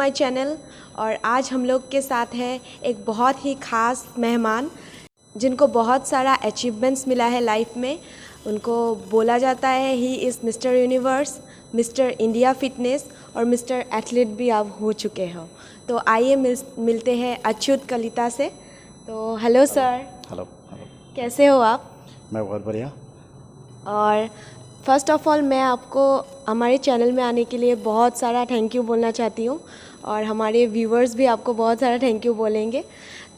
My channel. और आज हम लोग के साथ है एक बहुत ही ख़ास मेहमान जिनको बहुत सारा अचीवमेंट्स मिला है लाइफ में। उनको बोला जाता है he is mister universe, mister India fitness और मिस्टर एथलीट भी आप हो चुके हो। तो आइए मिलते हैं अच्युत कलिता से। तो हेलो सर। Hello hello. कैसे हो आप? मैं बहुत बढ़िया। और फर्स्ट ऑफ़ ऑल मैं आपको हमारे चैनल में आने के लिए बहुत सारा थैंक यू बोलना चाहती हूँ और हमारे व्यूवर्स भी आपको बहुत सारा थैंक यू बोलेंगे।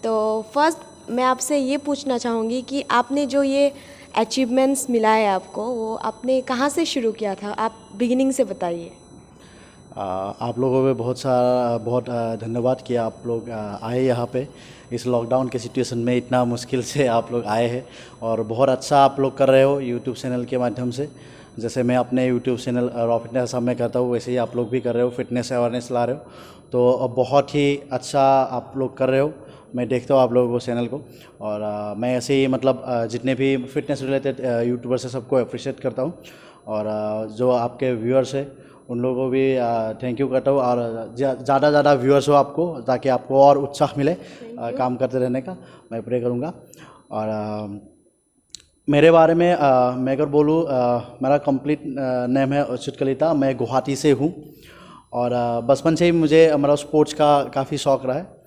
तो फर्स्ट मैं आपसे ये पूछना चाहूँगी कि आपने जो ये अचीवमेंट्स मिला है आपको, वो आपने कहाँ से शुरू किया था? आप बिगिनिंग से बताइए। आप लोगों को बहुत धन्यवाद कि आप लोग आए यहाँ पे। इस लॉकडाउन के सिचुएशन में इतना मुश्किल से आप लोग आए हैं और बहुत अच्छा आप लोग कर रहे हो यूट्यूब चैनल के माध्यम से। जैसे मैं अपने यूट्यूब चैनल रॉ फिटनेस में करता हूँ, वैसे ही आप लोग भी कर रहे हो, फिटनेस अवेयरनेस ला रहे हो। तो बहुत ही अच्छा आप लोग कर रहे हो। मैं देखता हूँ आप लोगों को चैनल को और मैं ऐसे ही जितने भी फिटनेस रिलेटेड यूट्यूबर्स हैं सबको अप्रिशिएट करता हूँ। और जो आपके व्यूअर्स हैं उन लोगों को भी थैंक यू करता हूँ। और ज़्यादा व्यूअर्स हो आपको, ताकि आपको और उत्साह मिले काम करते रहने का, मैं प्रे करूँगा। और मेरे बारे में मैं अगर बोलूँ, मेरा कंप्लीट नेम है अच्युत कलिता। मैं गुवाहाटी से हूँ और बचपन से ही मुझे मेरा स्पोर्ट्स का काफ़ी शौक़ रहा है।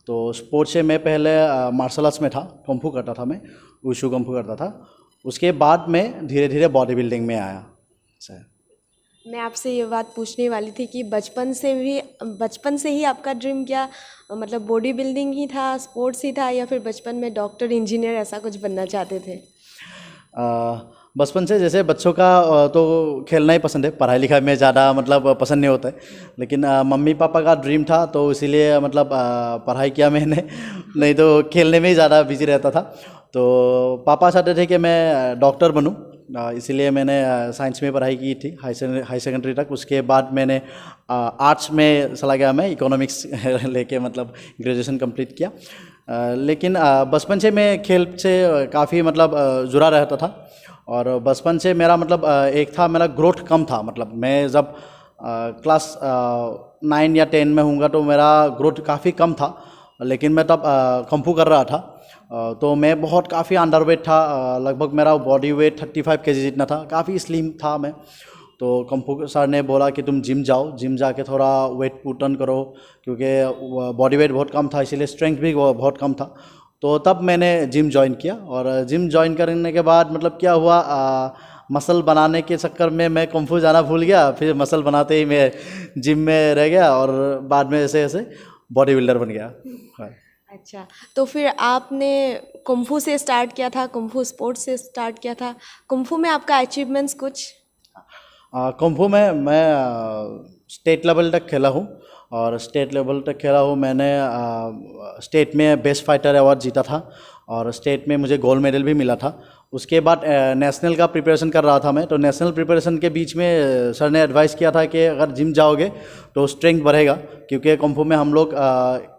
तो स्पोर्ट्स से मैं पहले मार्शल आर्ट्स में था, कुंफू करता था, मैं वुशु कुंफू करता था। उसके बाद मैं धीरे धीरे बॉडी बिल्डिंग में आया सर। मैं आपसे ये बात पूछने वाली थी कि बचपन से ही आपका ड्रीम क्या, मतलब बॉडी बिल्डिंग ही था, स्पोर्ट्स ही था, या फिर बचपन में डॉक्टर, इंजीनियर ऐसा कुछ बनना चाहते थे? बचपन से जैसे बच्चों का तो खेलना ही पसंद है, पढ़ाई लिखाई में ज़्यादा पसंद नहीं होता है। लेकिन मम्मी पापा का ड्रीम था तो इसीलिए पढ़ाई किया मैंने, नहीं तो खेलने में ही ज़्यादा बिजी रहता था। तो पापा चाहते थे कि मैं डॉक्टर बनूं, इसीलिए मैंने साइंस में पढ़ाई की थी हाई सेकेंडरी तक। उसके बाद मैंने आर्ट्स में चला गया, मैं इकोनॉमिक्स लेके ग्रेजुएशन कंप्लीट किया। लेकिन बचपन से मैं खेल से काफ़ी जुड़ा रहता था। और बचपन से मेरा एक था, मेरा ग्रोथ कम था। मैं जब क्लास 9 या 10 में हूँगा तो मेरा ग्रोथ काफ़ी कम था। लेकिन मैं तब कुंफू कर रहा था, तो मैं काफ़ी अंडरवेट था। लगभग मेरा बॉडी वेट 35 केजी जितना था, काफ़ी स्लिम था मैं। तो कुंफू सर ने बोला कि तुम जिम जाओ, जिम जाके थोड़ा वेट पुट ऑन करो, क्योंकि बॉडी वेट बहुत कम था, इसीलिए स्ट्रेंथ भी बहुत कम था। तो तब मैंने जिम ज्वाइन किया। और जिम ज्वाइन करने के बाद क्या हुआ, मसल बनाने के चक्कर में मैं कुंफू जाना भूल गया। फिर मसल बनाते ही मैं जिम में रह गया और बाद में ऐसे ऐसे बॉडी बिल्डर बन गया। अच्छा, तो फिर आपने कुंफू से स्टार्ट किया था, कुंफू स्पोर्ट्स से स्टार्ट किया था। कुंफू में आपका अचीवमेंट्स कुछ? कुंफू में मैं स्टेट लेवल तक खेला हूँ और स्टेट लेवल तक खेला हूँ। मैंने स्टेट में बेस्ट फाइटर अवार्ड जीता था और स्टेट में मुझे गोल्ड मेडल भी मिला था। उसके बाद नेशनल का प्रिपरेशन कर रहा था मैं। तो नेशनल प्रिपरेशन के बीच में सर ने एडवाइस किया था कि अगर जिम जाओगे तो स्ट्रेंथ बढ़ेगा, क्योंकि कुंफू में हम लोग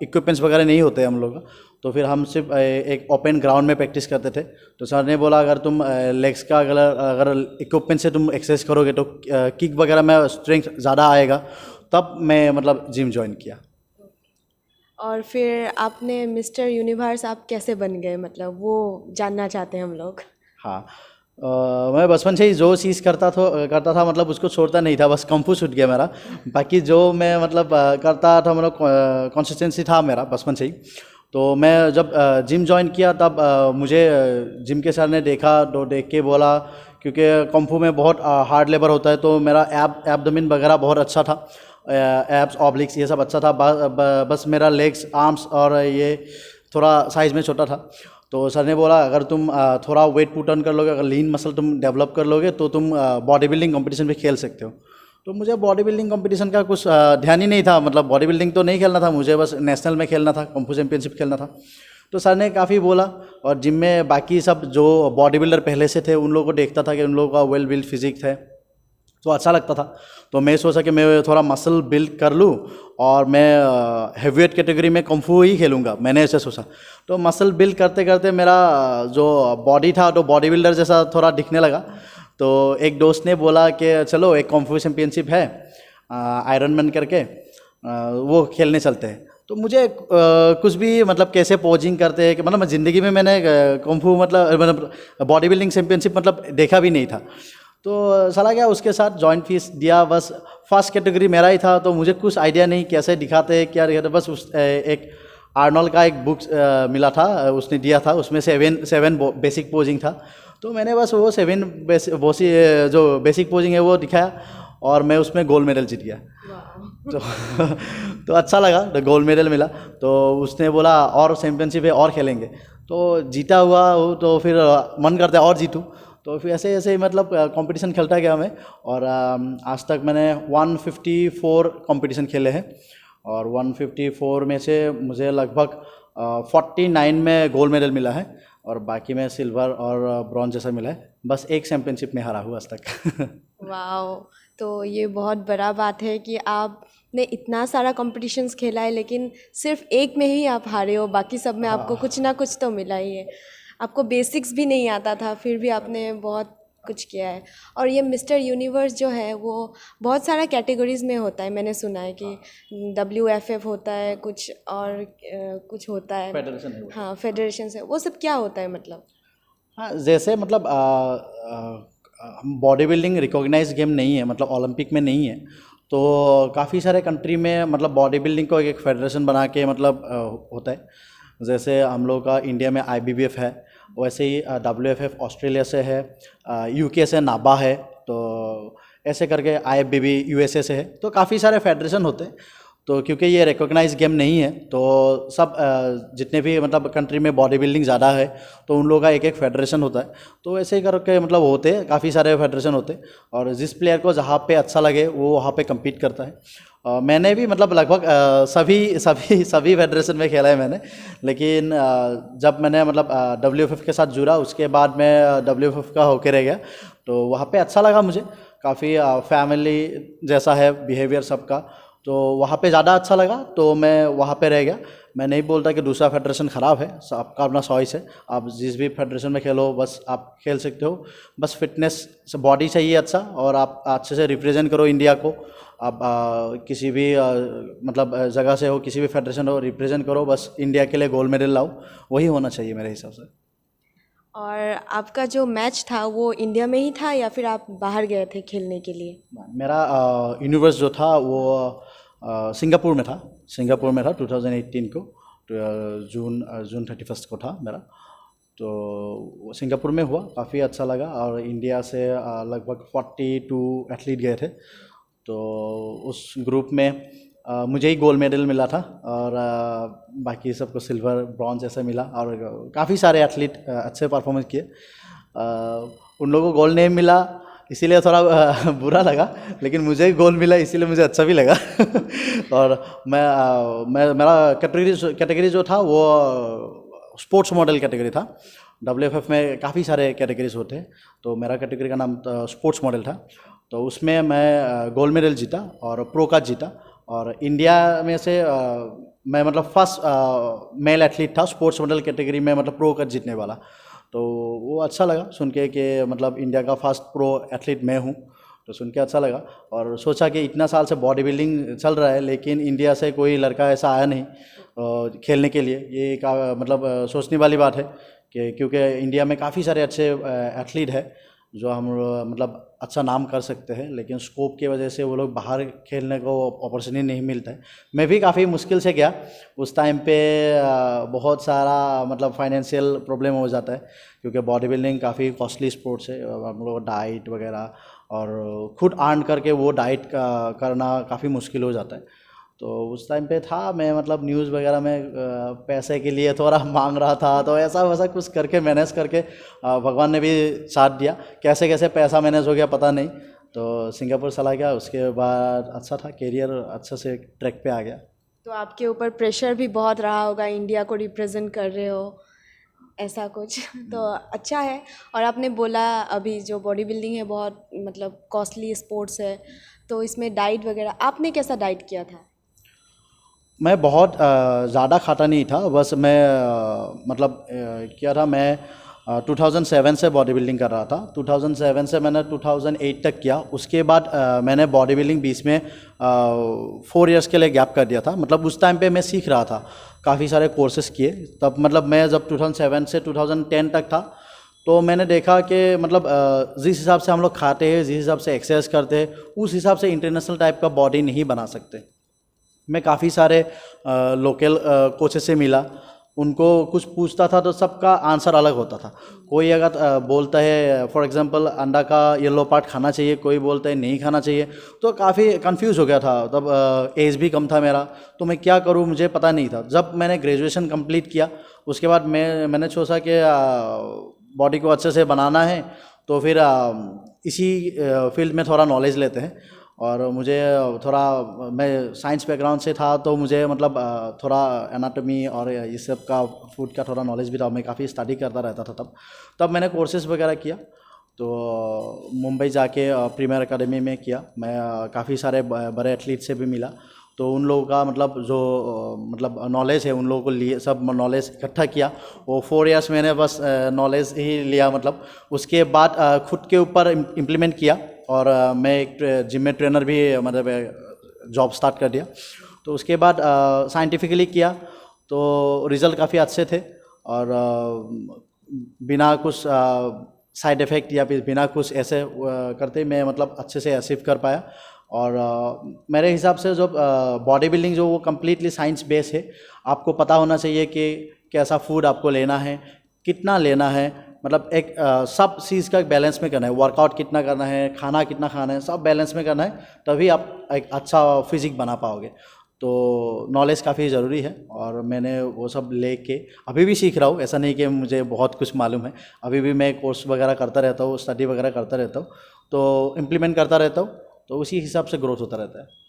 इक्विपमेंट्स वगैरह नहीं होते हम लोग। तो फिर हम सिर्फ एक ओपन ग्राउंड में प्रैक्टिस करते थे। तो सर ने बोला अगर तुम लेग्स का अगर इक्विपमेंट से तुम एक्सरसाइज करोगे तो किक वगैरह में स्ट्रेंथ ज़्यादा आएगा। तब मैं जिम ज्वाइन किया। और फिर आपने मिस्टर यूनिवर्स आप कैसे बन गए, वो जानना चाहते हैं हम लोग। हाँ, मैं बचपन से ही जो चीज़ करता था उसको छोड़ता नहीं था। बस कुंफू छूट गया मेरा, बाकी जो मैं करता था, कंसिस्टेंसी था मेरा बचपन से ही। तो मैं जब जिम ज्वाइन किया तब मुझे जिम के सर ने देखा, तो देख के बोला, क्योंकि कुंफू में बहुत हार्ड लेबर होता है, तो मेरा एब्डोमेन वगैरह बहुत अच्छा था, एब्स ऑब्लिक्स ये सब अच्छा था। बस मेरा लेग्स, आर्म्स और ये थोड़ा साइज़ में छोटा था। तो सर ने बोला अगर तुम थोड़ा वेट पुट ऑन कर लोगे, अगर लीन मसल तुम डेवलप कर लोगे तो तुम बॉडी बिल्डिंग कंपटीशन भी खेल सकते हो। तो मुझे बॉडी बिल्डिंग कंपटीशन का कुछ ध्यान ही नहीं था। बॉडी बिल्डिंग तो नहीं खेलना था मुझे, बस नेशनल में खेलना था, कुंफू चैंपियनशिप खेलना था। तो सर ने काफ़ी बोला और जिम में बाकी सब जो बॉडी बिल्डर पहले से थे उन लोगों को देखता था कि उन लोगों का वेल बिल्ड फिजिक है, तो अच्छा लगता था। तो मैं सोचा कि मैं थोड़ा मसल बिल्ड कर लूँ और मैं हेवीवेट कैटेगरी में कुंफू ही खेलूँगा, मैंने ऐसे सोचा। तो मसल बिल्ड करते करते मेरा जो बॉडी था तो बॉडी बिल्डर जैसा थोड़ा दिखने लगा। तो एक दोस्त ने बोला कि चलो एक कुंफू चैंपियनशिप है आयरन मैन करके, वो खेलने चलते हैं। तो मुझे कुछ भी मतलब कैसे पोजिंग करते हैं कि मतलब ज़िंदगी में मैंने कुंफू मतलब बॉडी बिल्डिंग चैम्पियनशिप मतलब देखा भी नहीं था। तो चला गया उसके साथ, जॉइंट फीस दिया, बस फर्स्ट कैटेगरी मेरा ही था, तो मुझे कुछ आइडिया नहीं कैसे दिखाते हैं क्या दिखाते, बस उस एक आर्नोल्ड का एक बुक मिला था, उसने दिया था, उसमें सेवन बेसिक पोजिंग था। तो मैंने बस वो जो बेसिक पोजिंग है वो दिखाया और मैं उसमें गोल्ड मेडल जीत गया। तो तो अच्छा लगा, तो गोल्ड मेडल मिला। तो उसने बोला और चैम्पियनशिप है और खेलेंगे, तो जीता हुआ हो तो फिर मन करता है और जीतूँ। तो फिर ऐसे ऐसे मतलब कंपटीशन खेलता गया मैं, और आज तक मैंने 154 कंपटीशन खेले हैं, और 154 में से मुझे लगभग 49 में गोल्ड मेडल मिला है, और बाकी में सिल्वर और ब्रॉन्ज जैसा मिला है। बस एक चैम्पियनशिप में हारा हूँ आज तक। वाओ, तो ये बहुत बड़ा बात है कि आपने इतना सारा कॉम्पिटिशन्स खेला है लेकिन सिर्फ एक में ही आप हारे हो, बाकी सब में आपको कुछ ना कुछ तो मिला ही है। आपको बेसिक्स भी नहीं आता था, फिर भी आपने बहुत कुछ किया है। और ये मिस्टर यूनिवर्स जो है वो बहुत सारा कैटेगरीज़ में होता है, मैंने सुना है कि WFF होता है कुछ, और कुछ होता है फेडरेशन है वो। हाँ, फेडरेशन से, वो सब क्या होता है मतलब? हाँ, जैसे मतलब बॉडी बिल्डिंग रिकॉग्नाइज गेम नहीं है, मतलब ओलंपिक में नहीं है, तो काफ़ी सारे कंट्री में मतलब बॉडी बिल्डिंग को एक फेडरेशन बना के मतलब होता है। जैसे हम लोग का इंडिया में IBBF है, वैसे ही WFF ऑस्ट्रेलिया से है, UK से नाबा है, तो ऐसे करके IFBB USA से है। तो काफ़ी सारे फेडरेशन होते हैं। तो क्योंकि ये रिकॉग्नाइज गेम नहीं है, तो सब जितने भी मतलब कंट्री में बॉडी बिल्डिंग ज़्यादा है तो उन लोगों का एक एक फेडरेशन होता है। तो ऐसे ही करके मतलब होते हैं, काफ़ी सारे फेडरेशन होते हैं, और जिस प्लेयर को जहाँ पे अच्छा लगे वो वहाँ पे कम्पीट करता है। मैंने भी मतलब लगभग सभी फेडरेशन में खेला है मैंने, लेकिन जब मैंने मतलब WFF के साथ जुड़ा उसके बाद मैं WFF का होके रह गया, तो वहाँ पे अच्छा लगा मुझे, काफ़ी फैमिली जैसा है बिहेवियर सबका, तो वहाँ पे ज़्यादा अच्छा लगा, तो मैं वहाँ पे रह गया। मैं नहीं बोलता कि दूसरा फेडरेशन ख़राब है, आपका अपना चॉइस है, आप जिस भी फेडरेशन में खेलो बस आप खेल सकते हो। बस फिटनेस से बॉडी चाहिए अच्छा, और आप अच्छे से रिप्रेजेंट करो इंडिया को। आप किसी भी मतलब जगह से हो, किसी भी फेडरेशन हो, रिप्रेजेंट करो, बस इंडिया के लिए गोल्ड मेडल लाओ, वही होना चाहिए मेरे हिसाब से। और आपका जो मैच था वो इंडिया में ही था या फिर आप बाहर गए थे खेलने के लिए? मेरा यूनिवर्स जो था वो सिंगापुर में था। 2018 को, तो जून 31 को था मेरा। तो सिंगापुर में हुआ, काफ़ी अच्छा लगा, और इंडिया से लगभग 42 एथलीट गए थे। तो उस ग्रुप में मुझे ही गोल्ड मेडल मिला था, और बाकी सबको सिल्वर ब्रॉन्ज ऐसे मिला, और काफ़ी सारे एथलीट अच्छे परफॉर्मेंस किए। उन लोगों को गोल्ड नहीं मिला इसीलिए थोड़ा बुरा लगा, लेकिन मुझे गोल्ड मिला इसीलिए मुझे अच्छा भी लगा। और मेरा कैटेगरी जो था वो स्पोर्ट्स मॉडल कैटेगरी था। WFF में काफ़ी सारे कैटेगरीज होते हैं, तो मेरा कैटेगरी का नाम स्पोर्ट्स मॉडल था। तो उसमें मैं गोल्ड मेडल जीता और प्रो का जीता, और इंडिया में से मैं मतलब फर्स्ट मेल एथलीट था स्पोर्ट्स मॉडल कैटेगरी में, मतलब प्रो का जीतने वाला। तो वो अच्छा लगा सुन के कि मतलब इंडिया का फर्स्ट प्रो एथलीट मैं हूँ, तो सुन के अच्छा लगा। और सोचा कि इतना साल से बॉडी बिल्डिंग चल रहा है, लेकिन इंडिया से कोई लड़का ऐसा आया नहीं खेलने के लिए। ये मतलब सोचने वाली बात है कि क्योंकि इंडिया में काफ़ी सारे अच्छे एथलीट है जो हम मतलब अच्छा नाम कर सकते हैं, लेकिन स्कोप की वजह से वो लोग बाहर खेलने को अपॉर्चुनिटी नहीं मिलता है। मैं भी काफ़ी मुश्किल से गया, उस टाइम पे बहुत सारा मतलब फाइनेंशियल प्रॉब्लम हो जाता है, क्योंकि बॉडी बिल्डिंग काफ़ी कॉस्टली स्पोर्ट्स है। हम लोग डाइट वगैरह और खुद अर्न करके वो डाइट करना काफ़ी मुश्किल हो जाता है। तो उस टाइम पे था मैं मतलब न्यूज़ वगैरह में पैसे के लिए थोड़ा मांग रहा था, तो ऐसा वैसा कुछ करके मैनेज करके भगवान ने भी साथ दिया, कैसे कैसे पैसा मैनेज हो गया पता नहीं। तो सिंगापुर चला गया, उसके बाद अच्छा था, कैरियर अच्छे से ट्रैक पे आ गया। तो आपके ऊपर प्रेशर भी बहुत रहा होगा, इंडिया को रिप्रेजेंट कर रहे हो ऐसा कुछ। तो अच्छा है। और आपने बोला अभी जो बॉडी बिल्डिंग है बहुत मतलब कॉस्टली स्पोर्ट्स है, तो इसमें डाइट वगैरह आपने कैसा डाइट किया था? मैं बहुत ज़्यादा खाता नहीं था, बस मैं मतलब क्या था, मैं 2007 से बॉडी बिल्डिंग कर रहा था। 2007 से मैंने 2008 तक किया। उसके बाद मैंने बॉडी बिल्डिंग बीच में 4 इयर्स के लिए गैप कर दिया था। मतलब उस टाइम पे मैं सीख रहा था, काफ़ी सारे कोर्सेज किए। तब मतलब मैं जब 2007 से 2010 तक था तो मैंने देखा कि मतलब जिस हिसाब से हम लोग खाते हैं, जिस हिसाब से एक्सरसाइज करते हैं, उस हिसाब से इंटरनेशनल टाइप का बॉडी नहीं बना सकते। मैं काफ़ी सारे लोकल कोचेस से मिला, उनको कुछ पूछता था तो सबका आंसर अलग होता था। कोई अगर बोलता है फॉर एग्जांपल अंडा का येलो पार्ट खाना चाहिए, कोई बोलता है नहीं खाना चाहिए, तो काफ़ी कंफ्यूज हो गया था। तब एज भी कम था मेरा, तो मैं क्या करूं मुझे पता नहीं था। जब मैंने ग्रेजुएशन कंप्लीट किया उसके बाद मैंने सोचा कि बॉडी को अच्छे से बनाना है, तो फिर इसी फील्ड में थोड़ा नॉलेज लेते हैं। और मुझे थोड़ा, मैं साइंस बैकग्राउंड से था तो मुझे मतलब थोड़ा एनाटॉमी और ये सब का, फूड का थोड़ा नॉलेज भी था। मैं काफ़ी स्टडी करता रहता था तब मैंने कोर्सेज वगैरह किया। तो मुंबई जाके प्रीमियर एकेडमी में किया। मैं काफ़ी सारे बड़े एथलीट से भी मिला, तो उन लोगों का मतलब जो मतलब नॉलेज है, उन लोगों को लिए सब नॉलेज इकट्ठा किया। वो 4 इयर्स मैंने बस नॉलेज ही लिया। मतलब उसके बाद खुद के ऊपर इम्प्लीमेंट किया। और मैं एक जिम में ट्रेनर भी मतलब जॉब स्टार्ट कर दिया। तो उसके बाद साइंटिफिकली किया तो रिज़ल्ट काफ़ी अच्छे थे। और बिना कुछ साइड इफ़ेक्ट या फिर बिना कुछ ऐसे करते मैं मतलब अच्छे से अचीव कर पाया। और मेरे हिसाब से जो बॉडी बिल्डिंग जो वो कम्प्लीटली साइंस बेस है। आपको पता होना चाहिए कि कैसा फूड आपको लेना है, कितना लेना है, मतलब एक सब चीज़ का बैलेंस में करना है। वर्कआउट कितना करना है, खाना कितना खाना है, सब बैलेंस में करना है, तभी आप एक अच्छा फिजिक बना पाओगे। तो नॉलेज काफ़ी ज़रूरी है और मैंने वो सब लेके अभी भी सीख रहा हूँ। ऐसा नहीं कि मुझे बहुत कुछ मालूम है, अभी भी मैं कोर्स वगैरह करता रहता हूँ, स्टडी वगैरह करता रहता हूँ, तो इम्प्लीमेंट करता रहता हूँ, तो उसी हिसाब से ग्रोथ होता रहता है।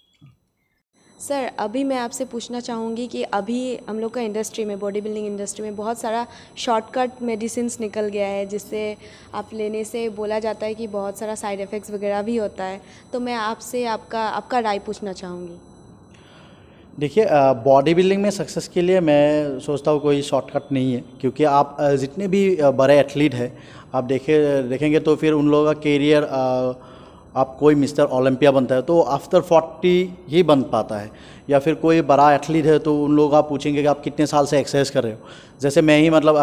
सर, अभी मैं आपसे पूछना चाहूँगी कि अभी हम लोग का इंडस्ट्री में, बॉडी बिल्डिंग इंडस्ट्री में बहुत सारा शॉर्टकट मेडिसिन्स निकल गया है, जिससे आप लेने से बोला जाता है कि बहुत सारा साइड इफ़ेक्ट्स वगैरह भी होता है। तो मैं आपसे आपका राय पूछना चाहूँगी। देखिए, बॉडी बिल्डिंग में सक्सेस के लिए मैं सोचता हूँ कोई शॉर्टकट नहीं है। क्योंकि आप जितने भी बड़े एथलीट हैं आप देखेंगे तो फिर उन लोगों का कैरियर, आप कोई मिस्टर ओलंपिया बनता है तो आफ्टर 40 ही बन पाता है। या फिर कोई बड़ा एथलीट है तो उन लोग आप पूछेंगे कि आप कितने साल से एक्सरसाइज कर रहे हो। जैसे मैं ही मतलब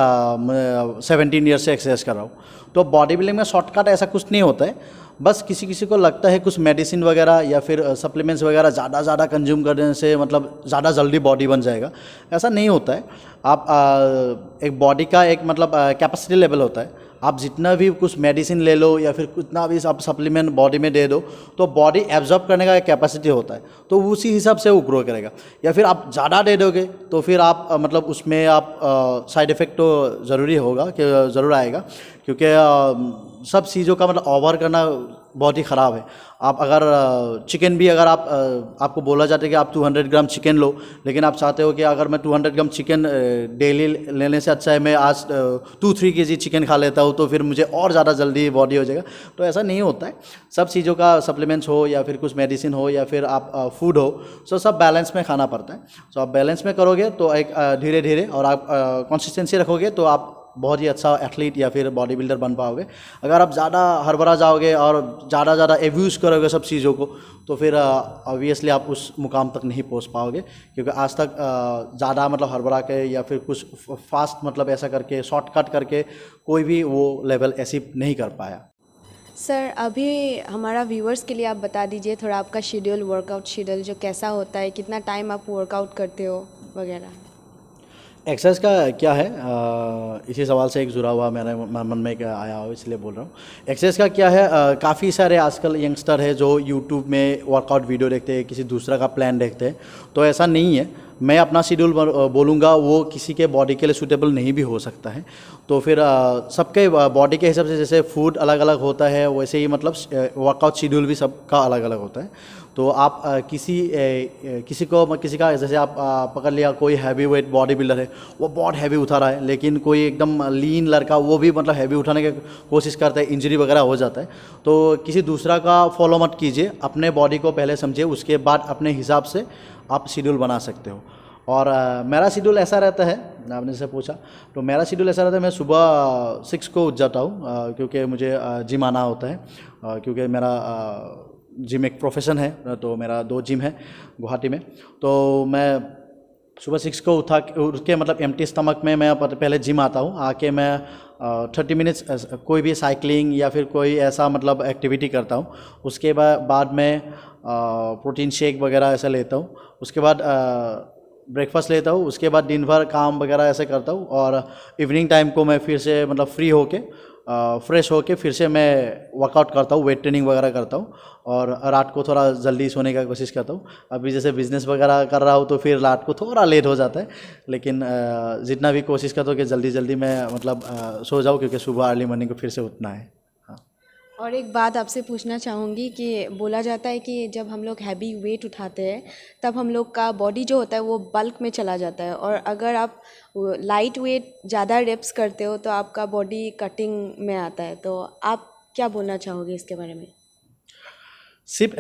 17 ईयर्स से एक्सरसाइज कर रहा हूँ। तो बॉडी बिल्डिंग में शॉर्टकट ऐसा कुछ नहीं होता है। बस किसी को लगता है कुछ मेडिसिन वगैरह या फिर सप्लीमेंट्स वगैरह ज़्यादा कंज्यूम करने से मतलब ज़्यादा जल्दी बॉडी बन जाएगा, ऐसा नहीं होता है। आप एक बॉडी का एक मतलब कैपेसिटी लेवल होता है। आप जितना भी कुछ मेडिसिन ले लो या फिर कितना भी आप सप्लीमेंट बॉडी में दे दो, तो बॉडी एब्जॉर्ब करने का एक कैपेसिटी होता है, तो उसी हिसाब से वो ग्रो करेगा। या फिर आप ज़्यादा दे दोगे तो फिर आप मतलब उसमें आप साइड इफ़ेक्ट तो ज़रूरी होगा कि ज़रूर आएगा। क्योंकि सब चीज़ों का मतलब ओवर करना बहुत ही ख़राब है। आप अगर चिकन भी अगर आपको बोला जाता है कि आप 200 ग्राम चिकन लो, लेकिन आप चाहते हो कि अगर मैं 200 ग्राम चिकन डेली लेने से अच्छा है मैं आज 2-3 केजी चिकन खा लेता हूँ, तो फिर मुझे और ज़्यादा जल्दी बॉडी हो जाएगा। तो ऐसा नहीं होता है। सब चीज़ों का सप्लीमेंट्स हो या फिर कुछ मेडिसिन हो या फिर आप फूड हो, तो सब बैलेंस में खाना पड़ता है। तो आप बैलेंस में करोगे तो एक धीरे धीरे और आप कंसिस्टेंसी रखोगे तो आप बहुत ही अच्छा एथलीट या फिर बॉडी बिल्डर बन पाओगे। अगर आप ज़्यादा हड़बड़ा जाओगे और ज़्यादा एब्यूज़ करोगे सब चीज़ों को, तो फिर ऑब्वियसली आप उस मुकाम तक नहीं पहुंच पाओगे। क्योंकि आज तक ज़्यादा मतलब हड़बड़ा के या फिर कुछ फास्ट मतलब ऐसा करके शॉर्टकट करके कोई भी वो लेवल अचीव नहीं कर पाया। सर, अभी हमारा व्यूअर्स के लिए आप बता दीजिए थोड़ा आपका शेड्यूल, वर्कआउट शेड्यूल जो कैसा होता है, कितना टाइम आप वर्कआउट करते हो वगैरह। एक्सरसाइज का क्या है, इसी सवाल से एक जुड़ा हुआ मेरे मन में एक आया हो, इसलिए बोल रहा हूँ। एक्सरसाइज का क्या है, काफ़ी सारे आजकल यंगस्टर है जो यूट्यूब में वर्कआउट वीडियो देखते हैं, किसी दूसरा का प्लान देखते हैं। तो ऐसा नहीं है। मैं अपना शेड्यूल बोलूँगा, वो किसी के बॉडी के लिए सूटेबल नहीं भी हो सकता है। तो फिर सबके बॉडी के हिसाब से जैसे फूड अलग अलग होता है, वैसे ही मतलब वर्कआउट शेड्यूल भी सबका अलग अलग होता है। तो आप किसी का जैसे आप पकड़ लिया, कोई हैवी वेट बॉडी बिल्डर है, वो बहुत हैवी उठा रहा है, लेकिन कोई एकदम लीन लड़का वो भी मतलब हैवी उठाने की कोशिश करता है, इंजरी वगैरह हो जाता है। तो किसी दूसरा का फॉलो मत कीजिए, अपने बॉडी को पहले समझिए, उसके बाद अपने हिसाब से आप शेड्यूल बना सकते हो। और मेरा शेड्यूल ऐसा रहता है, आपने जैसे पूछा, तो मेरा शेड्यूल ऐसा रहता है, मैं सुबह 6 को उठ जाता हूँ क्योंकि मुझे जिम आना होता है, क्योंकि मेरा जिम एक प्रोफेशन है, तो मेरा 2 जिम है गुवाहाटी में। तो मैं सुबह 6 को उठ के मतलब एम्प्टी स्टमक में मैं पहले जिम आता हूँ। आके मैं 30 मिनट्स कोई भी साइकिलिंग या फिर कोई ऐसा मतलब एक्टिविटी करता हूँ। उसके बाद में प्रोटीन शेक वगैरह ऐसा लेता हूँ। उसके बाद ब्रेकफास्ट लेता हूँ। उसके बाद दिन भर काम वगैरह ऐसे करता हूँ, और इवनिंग टाइम को मैं फिर से मतलब फ्री होके फ्रेश होके फिर से मैं वर्कआउट करता हूँ, वेट ट्रेनिंग वगैरह करता हूँ, और रात को थोड़ा जल्दी सोने का कोशिश करता हूँ। अभी जैसे बिज़नेस वगैरह कर रहा हूँ तो फिर रात को थोड़ा लेट हो जाता है, लेकिन जितना भी कोशिश करता हूँ कि जल्दी जल्दी मैं मतलब सो जाऊँ, क्योंकि सुबह अर्ली मॉर्निंग को फिर से उठना है। और एक बात आपसे पूछना चाहूँगी कि बोला जाता है कि जब हम लोग हैवी वेट उठाते हैं तब हम लोग का बॉडी जो होता है वो बल्क में चला जाता है, और अगर आप लाइट वेट ज़्यादा रेप्स करते हो तो आपका बॉडी कटिंग में आता है। तो आप क्या बोलना चाहोगे इसके बारे में? सिर्फ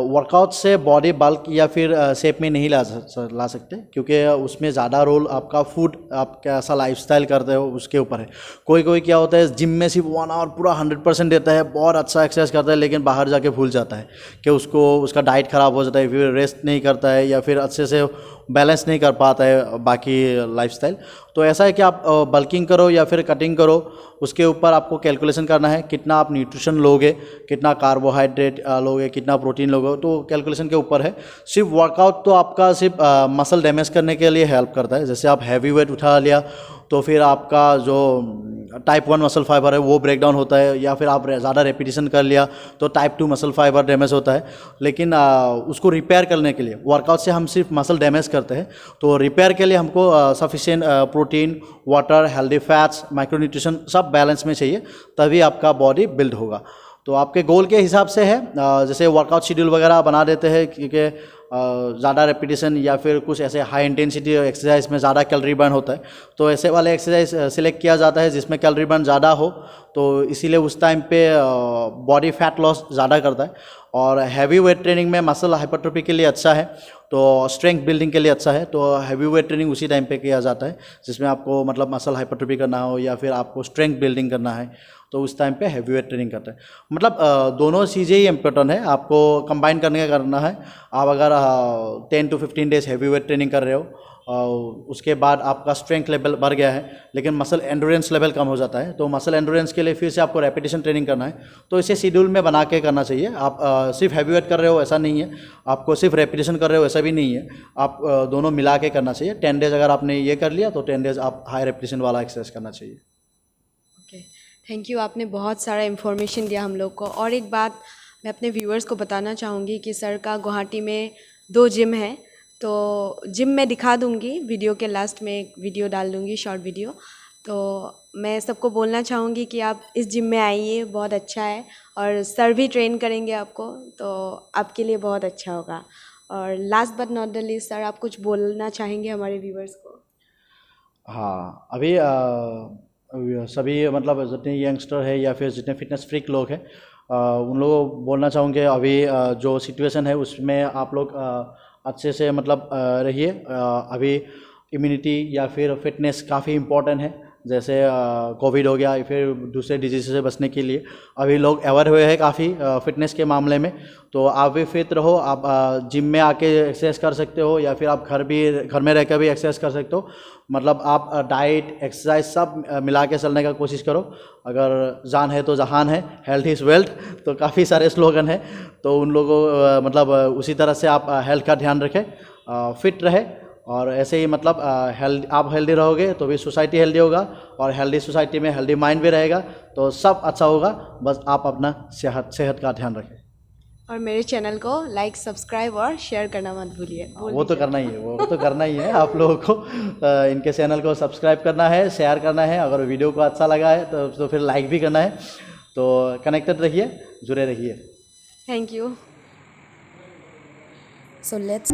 वर्कआउट से बॉडी बल्क या फिर शेप में नहीं ला सकते, क्योंकि उसमें ज़्यादा रोल आपका फूड, आप कैसा लाइफस्टाइल करते हो उसके ऊपर है। कोई क्या होता है जिम में सिर्फ 1 आवर पूरा 100% देता है, बहुत अच्छा एक्सरसाइज करता है, लेकिन बाहर जाके भूल जाता है कि उसका डाइट ख़राब हो जाता है, फिर रेस्ट नहीं करता है या फिर अच्छे से बैलेंस नहीं कर पाता है बाकी लाइफस्टाइल। तो ऐसा है कि आप बल्किंग करो या फिर कटिंग करो, उसके ऊपर आपको कैलकुलेशन करना है कितना आप न्यूट्रिशन लोगे, कितना कार्बोहाइड्रेट लोगे, कितना प्रोटीन लोगे, तो कैलकुलेशन के ऊपर है। सिर्फ वर्कआउट तो आपका सिर्फ मसल डैमेज करने के लिए हेल्प करता है। जैसे आप हैवी वेट उठा लिया तो फिर आपका जो टाइप 1 मसल फाइबर है वो ब्रेक डाउन होता है, या फिर आप ज़्यादा रेपिटेशन कर लिया तो टाइप 2 मसल फाइबर डैमेज होता है। लेकिन उसको रिपेयर करने के लिए वर्कआउट से हम सिर्फ मसल डैमेज करते हैं, तो रिपेयर के लिए हमको sufficient protein, water, healthy fats, micronutrition सब बैलेंस में चाहिए, तभी आपका बॉडी बिल्ड होगा। तो आपके गोल के हिसाब से है, जैसे वर्कआउट शेड्यूल वगैरह बना देते हैं, क्योंकि ज़्यादा रेपिटेशन या फिर कुछ ऐसे हाई इंटेंसिटी एक्सरसाइज में ज़्यादा कैलोरी बर्न होता है, तो ऐसे वाले एक्सरसाइज सिलेक्ट किया जाता है जिसमें कैलोरी बर्न ज़्यादा हो, तो इसीलिए उस टाइम पे बॉडी फैट लॉस ज़्यादा करता है। और हैवी वेट ट्रेनिंग में मसल हाइपरट्रोफी के लिए अच्छा है, तो स्ट्रेंथ बिल्डिंग के लिए अच्छा है। तो हैवी वेट ट्रेनिंग उसी टाइम पे किया जाता है जिसमें आपको मतलब मसल हाइपरट्रोफी करना हो या फिर आपको स्ट्रेंथ बिल्डिंग करना है, तो उस टाइम पे हैवी वेट ट्रेनिंग करते हैं। मतलब दोनों चीज़ें ही इम्पोर्टेंट है, आपको कंबाइन करना है। आप अगर 10 to 15 days heavy weight training कर रहे हो, उसके बाद आपका स्ट्रेंथ लेवल बढ़ गया है लेकिन मसल एंडोरेंस लेवल कम हो जाता है, तो मसल एंडोरेंस के लिए फिर से आपको रेपिटेशन ट्रेनिंग करना है, तो इसे शेड्यूल में बना के करना चाहिए। आप सिर्फ हैवी वेट कर रहे हो ऐसा नहीं है, आपको सिर्फ रेपिटेशन कर रहे हो ऐसा भी नहीं है, आप दोनों मिला के करना चाहिए। 10 डेज अगर आपने ये कर लिया तो 10 डेज आप हाई रेपिटेशन वाला एक्सरसाइज करना चाहिए। ओके, थैंक यू, आपने बहुत सारा इन्फॉर्मेशन दिया हम लोग को। और एक बात मैं अपने व्यूअर्स को बताना चाहूँगी कि सर का गुवाहाटी में 2 जिम है, तो जिम मैं दिखा दूँगी, वीडियो के लास्ट में एक वीडियो डाल दूँगी, शॉर्ट वीडियो। तो मैं सबको बोलना चाहूँगी कि आप इस जिम में आइए, बहुत अच्छा है, और सर भी ट्रेन करेंगे आपको, तो आपके लिए बहुत अच्छा होगा। और last but not the least sir, आप कुछ बोलना चाहेंगे हमारे व्यूअर्स को? हाँ, अभी सभी मतलब जितने यंगस्टर है या फिर जितने फिटनेस फ्रीक लोग हैं, उन लोगों को बोलना चाहूँगे अभी जो सिचुएशन है उसमें आप लोग अच्छे से मतलब रहिए। अभी इम्यूनिटी या फिर फिटनेस काफ़ी इम्पोर्टेंट है, जैसे कोविड हो गया या फिर दूसरे डिजीज़ से बचने के लिए अभी लोग अवेयर हुए हैं काफ़ी फिटनेस के मामले में। तो आप भी फिट रहो, आप जिम में आके एक्सरसाइज कर सकते हो या फिर आप घर में रहकर भी एक्सरसाइज कर सकते हो। मतलब आप डाइट, एक्सरसाइज सब मिला के चलने का कोशिश करो। अगर जान है तो जहान है, हेल्थ इज़ वेल्थ, तो काफ़ी सारे स्लोगन हैं, तो उन लोगों मतलब उसी तरह से आप हेल्थ का ध्यान रखें, फिट रहे, और ऐसे ही मतलब आप हेल्दी रहोगे तो भी सोसाइटी हेल्दी होगा, और हेल्दी सोसाइटी में हेल्दी माइंड भी रहेगा, तो सब अच्छा होगा। बस आप अपना सेहत का ध्यान रखें। और मेरे चैनल को लाइक, सब्सक्राइब और शेयर करना मत भूलिए। वो तो करना ही है, वो तो करना ही है। आप लोगों को इनके चैनल को सब्सक्राइब करना है, शेयर करना है, अगर वीडियो को अच्छा लगा है तो फिर लाइक भी करना है। तो कनेक्टेड रहिए, जुड़े रहिए। Thank you. So let's